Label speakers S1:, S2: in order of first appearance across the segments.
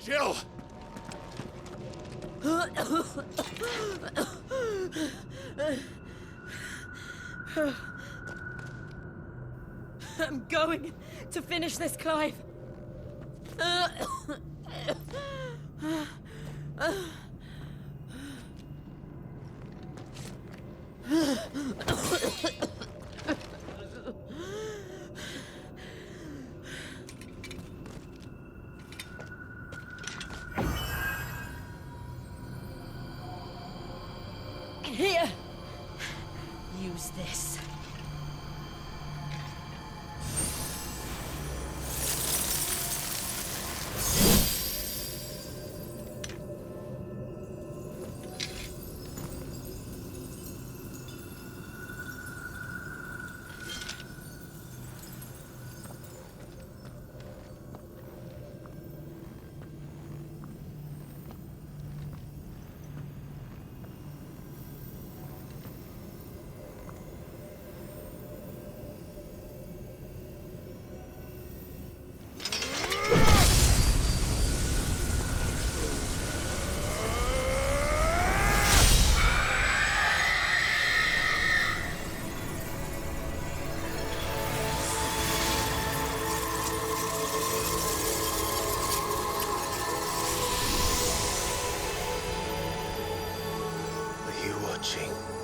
S1: Jill!
S2: I'm going to finish this, Clive. Here. Use this.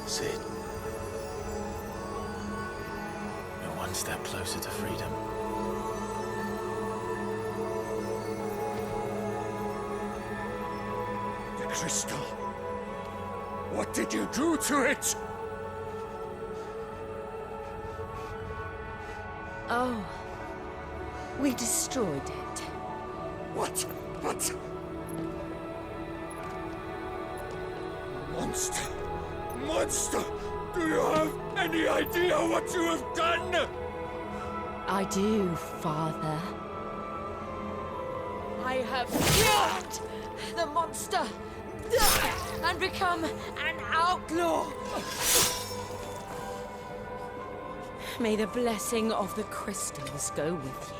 S1: Sid. We're one step closer to freedom.
S3: The crystal. What did you do to it?
S2: Oh. We destroyed it.
S3: What? But... Monster! Monster! Do you have any idea what you have done?
S2: I do, Father. I have killed the monster and become an outlaw. May the blessing of the crystals go with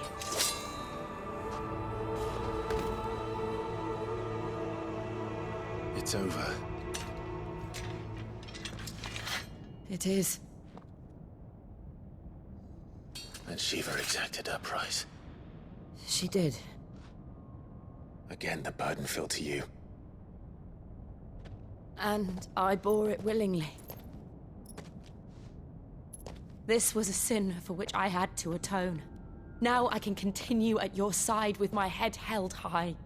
S2: you.
S1: It's over.
S2: It is.
S1: And Shiva exacted her price.
S2: She did.
S1: Again, the burden fell to you.
S2: And I bore it willingly. This was a sin for which I had to atone. Now I can continue at your side with my head held high.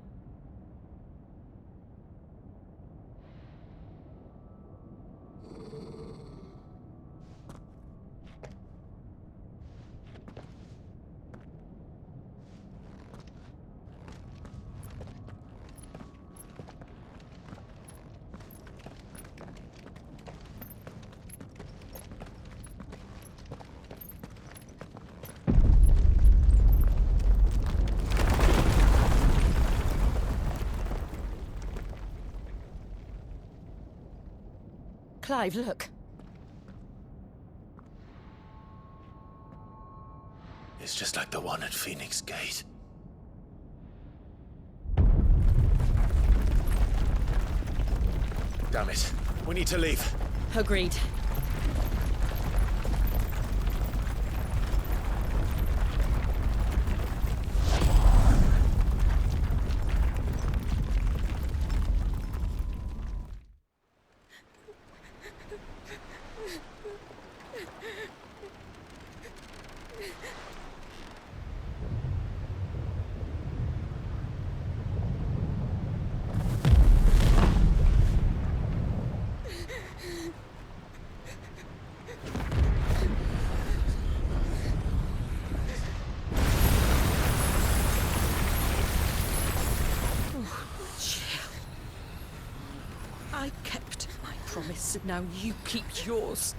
S2: Clive, look.
S1: It's just like the one at Phoenix Gate. Damn it. We need to leave.
S2: Agreed. I kept my promise, now you keep yours.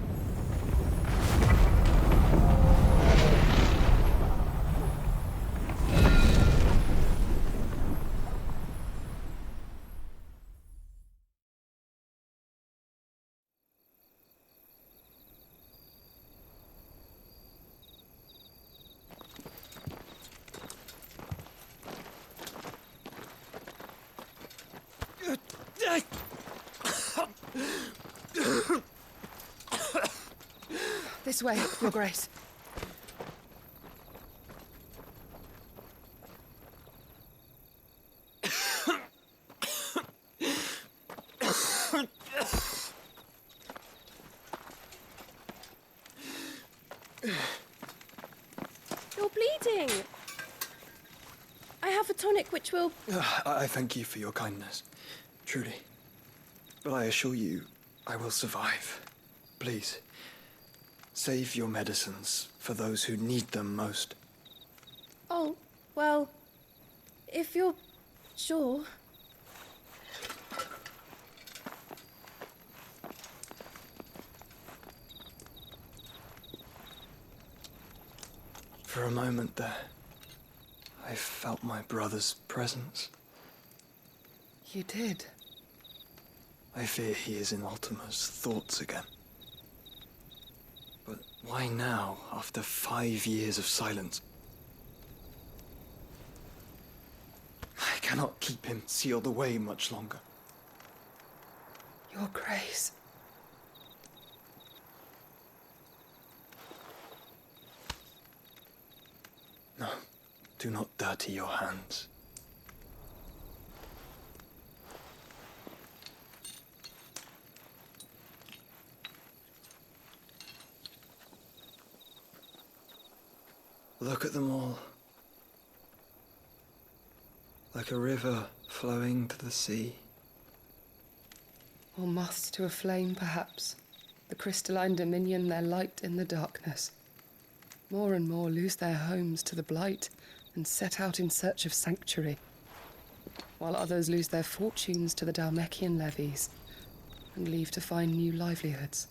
S4: This way, Your Grace.
S5: You're bleeding. I have a tonic which will...
S6: I thank you for your kindness, truly. But I assure you, I will survive. Please, save your medicines for those who need them most.
S5: Oh, well, if you're sure...
S6: For a moment there, I felt my brother's presence.
S4: You did?
S6: I fear he is in Ultima's thoughts again. But why now, after 5 years of silence? I cannot keep him sealed away much longer.
S4: Your Grace.
S6: No, do not dirty your hands. Look at them all. Like a river flowing to the sea.
S4: Or moths to a flame, perhaps. The crystalline dominion, their light in the darkness. More and more lose their homes to the blight and set out in search of sanctuary, while others lose their fortunes to the Dhalmekian levies and leave to find new livelihoods.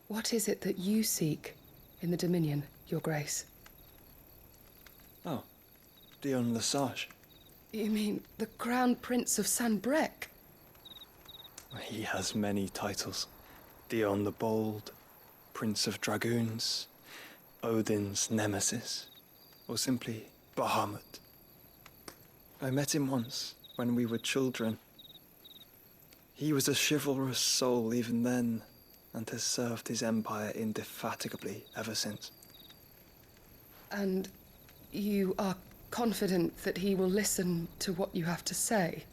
S4: What is it that you seek in the Dominion, Your Grace?
S6: Oh, Dion Lesage.
S4: You mean the Crown Prince of Sanbrec?
S6: He has many titles. Dion the Bold, Prince of Dragoons, Odin's Nemesis, or simply Bahamut. I met him once, when we were children. He was a chivalrous soul even then, and has served his empire indefatigably ever since.
S4: And you are confident that he will listen to what you have to say?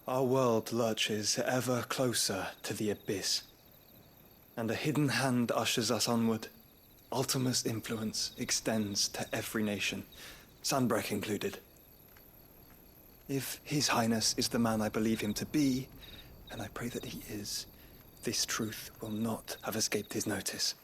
S6: Our world lurches ever closer to the abyss, and a hidden hand ushers us onward. Ultima's influence extends to every nation, Sanbrec included. If His Highness is the man I believe him to be, and I pray that he is, this truth will not have escaped his notice.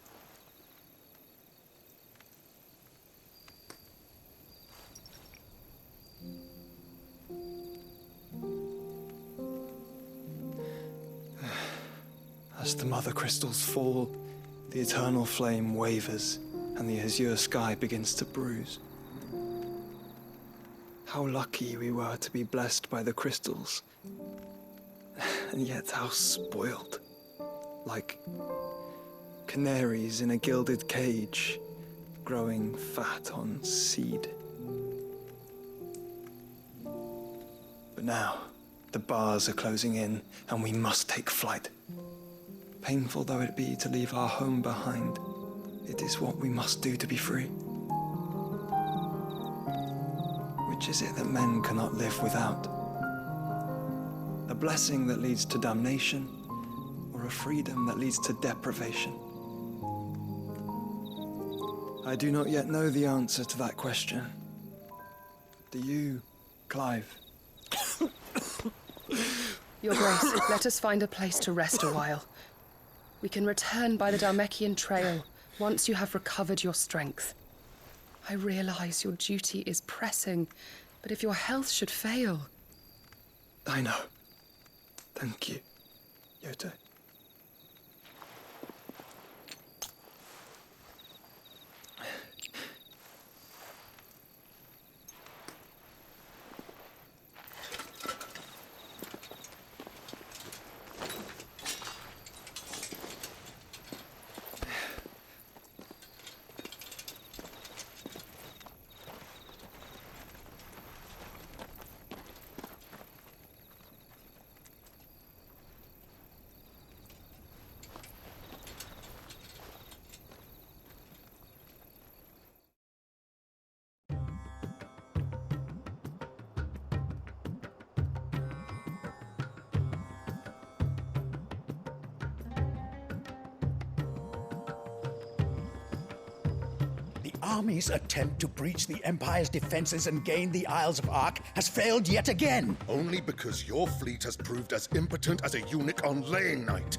S6: As the mother crystals fall, the eternal flame wavers, and the azure sky begins to bruise. How lucky we were to be blessed by the crystals, and yet how spoiled. Like canaries in a gilded cage, growing fat on seed. But now, the bars are closing in, and we must take flight. Painful though it be to leave our home behind, it is what we must do to be free. Which is it that men cannot live without? A blessing that leads to damnation, or a freedom that leads to deprivation? I do not yet know the answer to that question. Do you, Clive?
S4: Your Grace, let us find a place to rest a while. We can return by the Dhalmekian trail once you have recovered your strength. I realize your duty is pressing, but if your health should fail...
S6: I know. Thank you, Yote.
S7: army's attempt to breach the Empire's defenses and gain the Isles of Ark has failed yet again.
S8: Only because your fleet has proved as impotent as a eunuch on laying night.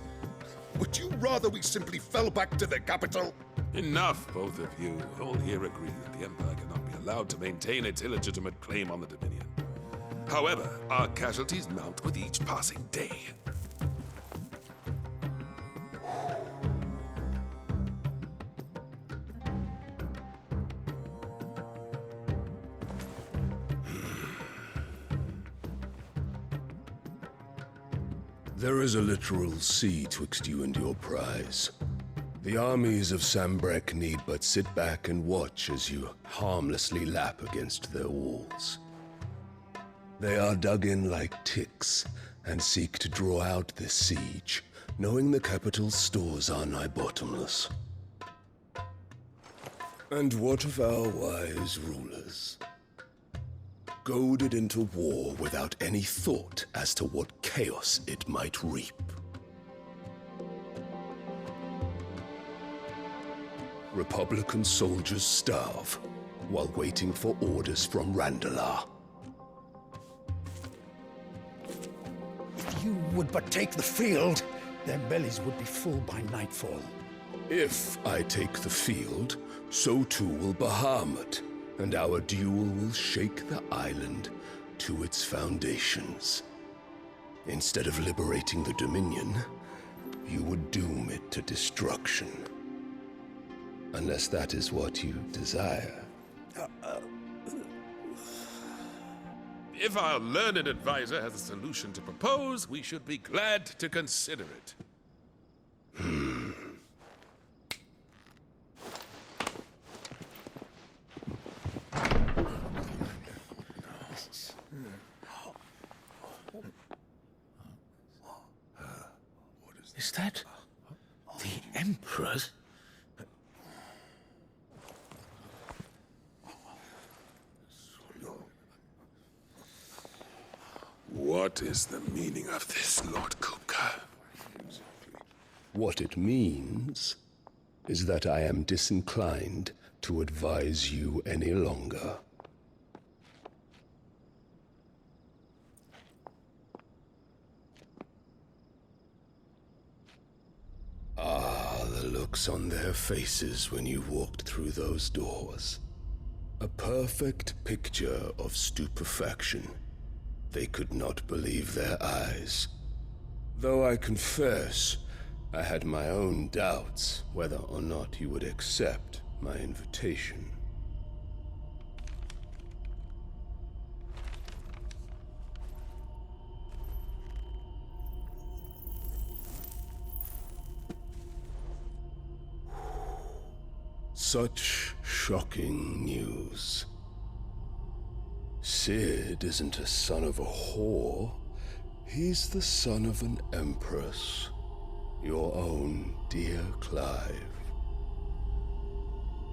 S8: Would you rather we simply fell back to the capital?
S3: Enough, both of you. All here agree that the Empire cannot be allowed to maintain its illegitimate claim on the Dominion. However, our casualties mount with each passing day.
S9: There is a literal sea twixt you and your prize. The armies of Sambrek need but sit back and watch as you harmlessly lap against their walls. They are dug in like ticks and seek to draw out this siege, knowing the capital's stores are nigh bottomless. And what of our wise rulers? Goaded into war without any thought as to what chaos it might reap. Republican soldiers starve while waiting for orders from Randalar.
S7: If you would but take the field, their bellies would be full by nightfall.
S9: If I take the field, so too will Bahamut, and our duel will shake the island to its foundations. Instead of liberating the Dominion, you would doom it to destruction. Unless that is what you desire.
S3: If our learned advisor has a solution to propose, we should be glad to consider it.
S1: Is that the Emperor's?
S3: What is the meaning of this, Lord Kupka?
S9: What it means is that I am disinclined to advise you any longer. The looks on their faces when you walked through those doors. A perfect picture of stupefaction. They could not believe their eyes. Though I confess, I had my own doubts whether or not you would accept my invitation. Such shocking news. Sid isn't a son of a whore. He's the son of an empress. Your own dear Clive.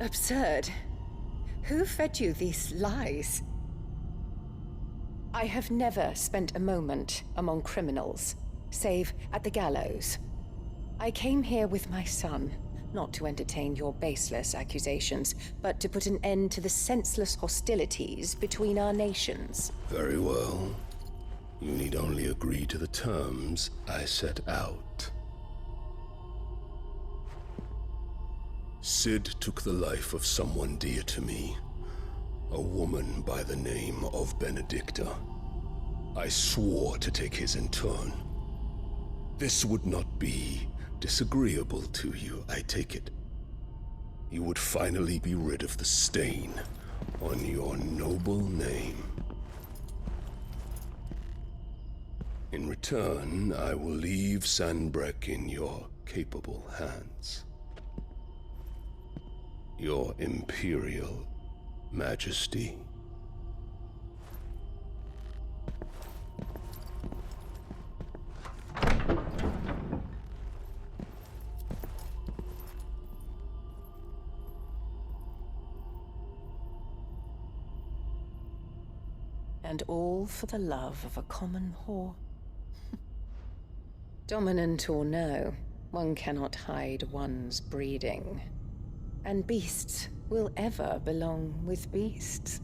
S10: Absurd. Who fed you these lies? I have never spent a moment among criminals, save at the gallows. I came here with my son, not to entertain your baseless accusations, but to put an end to the senseless hostilities between our nations.
S9: Very well. You need only agree to the terms I set out. Sid took the life of someone dear to me, a woman by the name of Benedicta. I swore to take his in turn. This would not be disagreeable to you, I take it. You would finally be rid of the stain on your noble name. In return, I will leave Sanbreque in your capable hands. Your Imperial Majesty.
S10: And all for the love of a common whore. Dominant or no, one cannot hide one's breeding. And beasts will ever belong with beasts.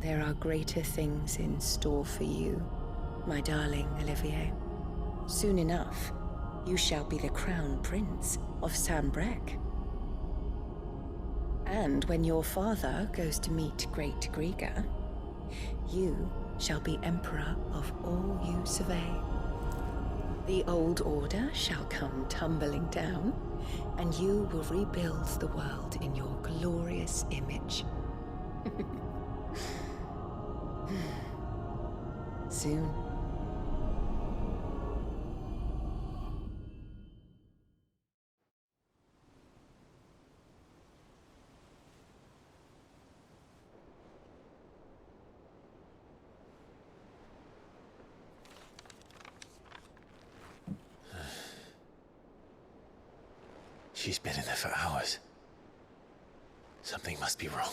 S10: There are greater things in store for you, my darling Olivier. Soon enough, you shall be the crown prince of Sambrec. And when your father goes to meet Great Griga, you shall be emperor of all you survey. The old order shall come tumbling down, and you will rebuild the world in your glorious image. Soon.
S1: She's been in there for hours. Something must be wrong.